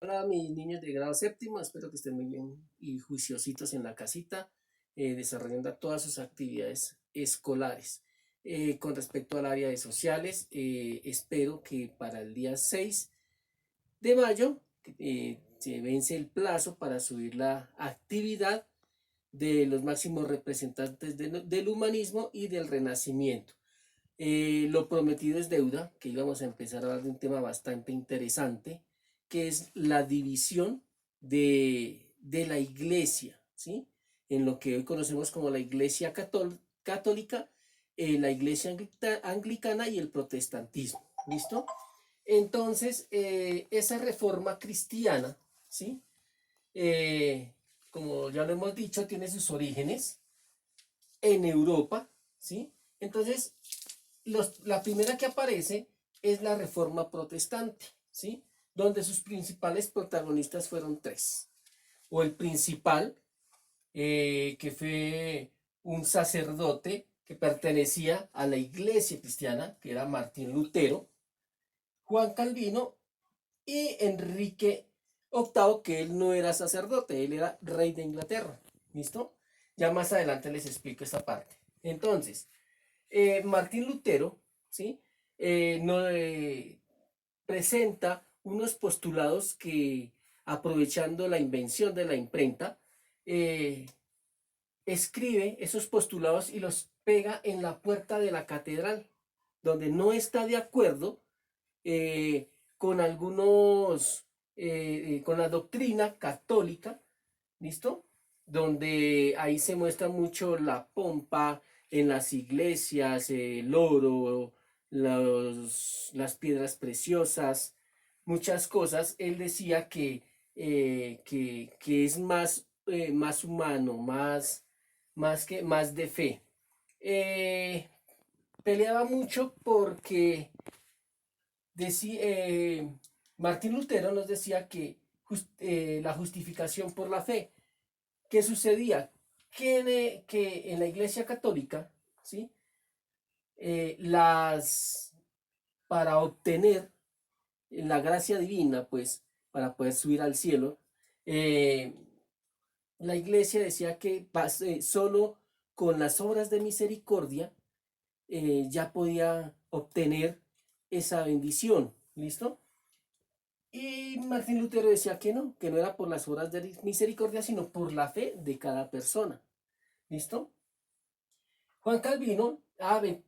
para mis niños de grado séptimo. Espero que estén muy bien y juiciositos en la casita, desarrollando todas sus actividades escolares. Con respecto al área de sociales, espero que para el día 6 de mayo se vence el plazo para subir la actividad de los máximos representantes del humanismo y del renacimiento. Lo prometido es deuda, que íbamos a empezar a hablar de un tema bastante interesante, que es la división de la iglesia, ¿sí? En lo que hoy conocemos como la iglesia católica, la iglesia anglicana y el protestantismo, ¿listo? Entonces, esa reforma cristiana, ¿sí? Eh, Como ya lo hemos dicho, tiene sus orígenes en Europa, ¿sí? Entonces, la primera que aparece es la Reforma Protestante, ¿sí? Donde sus principales protagonistas fueron tres. O el principal, que fue un sacerdote que pertenecía a la iglesia cristiana, que era Martín Lutero, Juan Calvino y Enrique VIII, que él no era sacerdote, él era rey de Inglaterra. ¿Listo? Ya más adelante les explico esta parte. Entonces, Martín Lutero, ¿sí? No, presenta unos postulados que, aprovechando la invención de la imprenta, eh, escribe esos postulados y los pega en la puerta de la catedral, donde no está de acuerdo con algunos, con la doctrina católica, ¿listo? Donde ahí se muestra mucho la pompa en las iglesias, el oro, las piedras preciosas, muchas cosas. Él decía que es más, más humano, más de fe. Eh, Peleaba mucho porque decía, Martín Lutero nos decía que la justificación por la fe. ¿Qué sucedía? Que en la Iglesia Católica, ¿sí? Las, para obtener la gracia divina, pues, para poder subir al cielo, eh, la Iglesia decía que solo con las obras de misericordia ya podía obtener esa bendición, ¿listo? Y Martín Lutero decía que no era por las obras de misericordia, sino por la fe de cada persona. ¿Listo? Juan Calvino,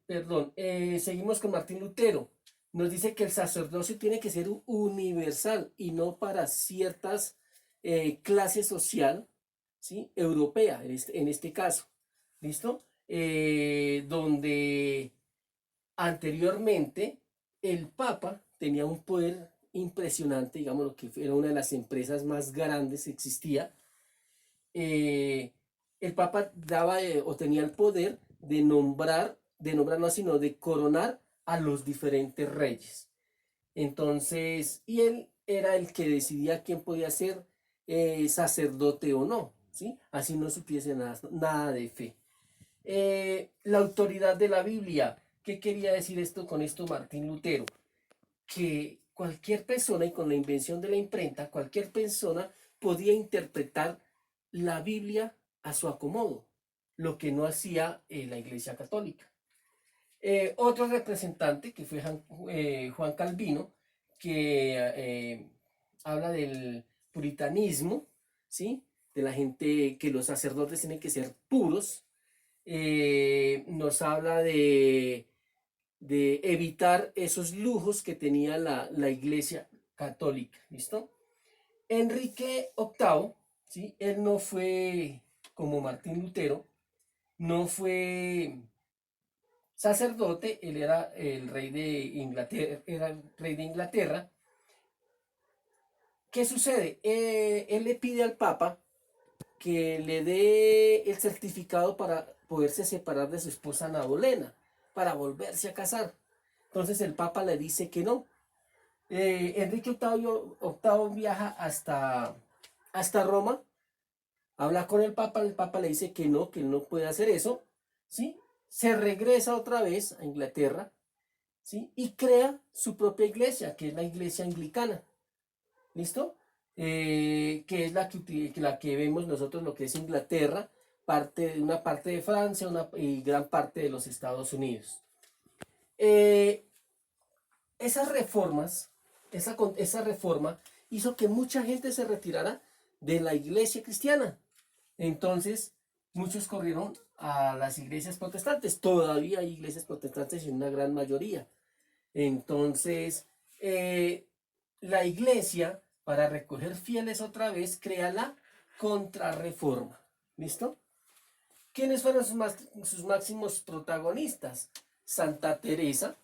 perdón, seguimos con Martín Lutero. Nos dice que el sacerdocio tiene que ser universal y no para ciertas clases social, ¿sí? Europea, en este caso. ¿Listo? Donde anteriormente el Papa tenía un poder impresionante, digamos, lo que era una de las empresas más grandes que existía. eh, el Papa daba o tenía el poder de nombrar no, sino de coronar a los diferentes reyes. Entonces, y él era el que decidía quién podía ser sacerdote o no, ¿sí? Así no supiese nada de fe. La autoridad de la Biblia. ¿Qué quería decir esto con esto Martín Lutero? Que cualquier persona, y con la invención de la imprenta, cualquier persona podía interpretar la Biblia a su acomodo, lo que no hacía la Iglesia Católica. Otro representante, que fue Juan Calvino, que habla del puritanismo, ¿sí? De la gente, que los sacerdotes tienen que ser puros. Nos habla de evitar esos lujos que tenía la Iglesia Católica, ¿listo? Enrique VIII, ¿sí? Él no fue como Martín Lutero, no fue sacerdote, él era el rey de Inglaterra, era el rey de Inglaterra. ¿Qué sucede? Él le pide al Papa que le dé el certificado para poderse separar de su esposa Ana Bolena, para volverse a casar. Entonces el Papa le dice que no. Enrique VIII viaja hasta Roma, habla con el Papa le dice que él no puede hacer eso, ¿sí? Se regresa otra vez a Inglaterra, ¿sí? Y crea su propia iglesia, que es la iglesia anglicana, ¿listo? que es la que vemos nosotros, lo que es Inglaterra, una parte de Francia y gran parte de los Estados Unidos. Eh, esas reformas, esa reforma hizo que mucha gente se retirara de la iglesia cristiana. Entonces, muchos corrieron a las iglesias protestantes. Todavía hay iglesias protestantes en una gran mayoría. Entonces, la iglesia, para recoger fieles otra vez, crea la contrarreforma. ¿Listo? ¿Quiénes fueron sus máximos protagonistas? Santa Teresa,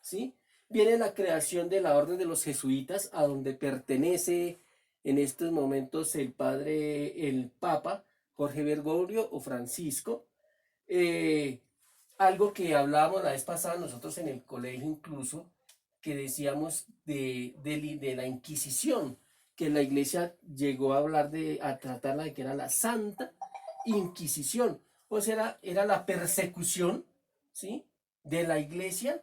¿sí? Viene la creación de la Orden de los Jesuitas, a donde pertenece en estos momentos el Papa Jorge Bergoglio o Francisco. Algo que hablábamos la vez pasada nosotros en el colegio incluso, que decíamos de la Inquisición, que la iglesia llegó a hablar a tratarla de que era la Santa Inquisición, o sea, era la persecución, ¿sí?, de la iglesia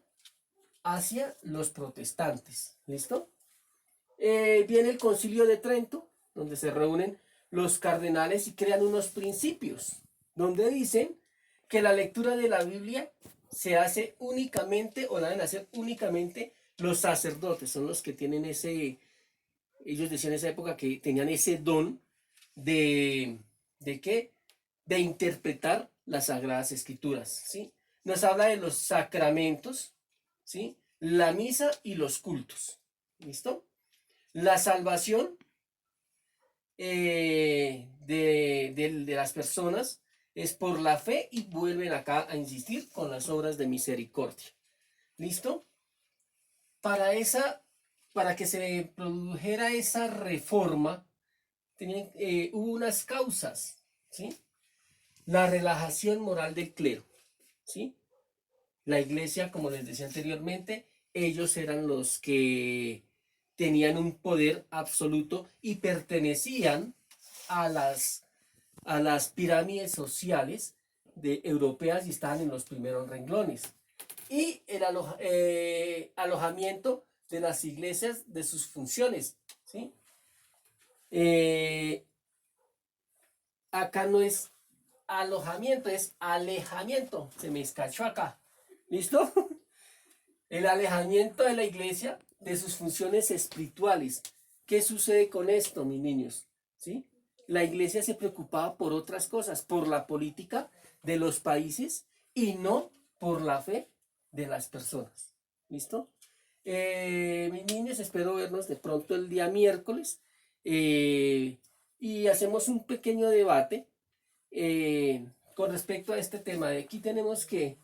hacia los protestantes. ¿Listo? Viene el Concilio de Trento, donde se reúnen los cardenales y crean unos principios, donde dicen que la lectura de la Biblia se hace únicamente, o la deben hacer únicamente los sacerdotes, son los que tienen ellos decían en esa época que tenían ese don ¿de qué? De interpretar las Sagradas Escrituras, ¿sí? Nos habla de los sacramentos, ¿sí? La misa y los cultos, ¿listo? La salvación de las personas es por la fe y vuelven acá a insistir con las obras de misericordia. ¿Listo? Para que se produjera esa reforma, hubo unas causas, ¿sí? La relajación moral del clero, ¿sí? La iglesia, como les decía anteriormente, ellos eran los que tenían un poder absoluto y pertenecían a las pirámides sociales europeas y estaban en los primeros renglones. Y el alojamiento de las iglesias de sus funciones, ¿sí? Acá no es alojamiento, es alejamiento. Se me escachó acá. ¿Listo? El alejamiento de la iglesia de sus funciones espirituales. ¿Qué sucede con esto, mis niños? ¿Sí? La iglesia se preocupaba por otras cosas, por la política de los países y no por la fe de las personas. ¿Listo? Mis niños, espero vernos de pronto el día miércoles y hacemos un pequeño debate con respecto a este tema. De aquí tenemos que,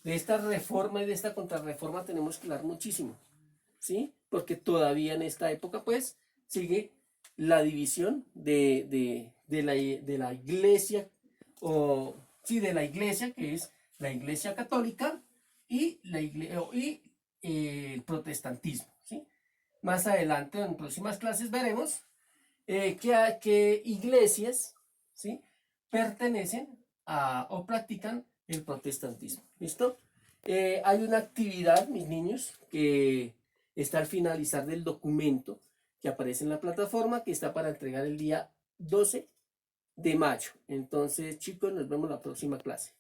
de esta reforma y de esta contrarreforma tenemos que hablar muchísimo, ¿sí? Porque todavía en esta época, pues, sigue la división de la iglesia, o sí, de la iglesia, que es la iglesia católica y el protestantismo, ¿sí? Más adelante, en próximas clases, veremos qué iglesias, ¿sí?, pertenecen o practican el protestantismo. ¿Listo? Hay una actividad, mis niños, que está al finalizar del documento que aparece en la plataforma, que está para entregar el día 12 de mayo. Entonces, chicos, nos vemos la próxima clase.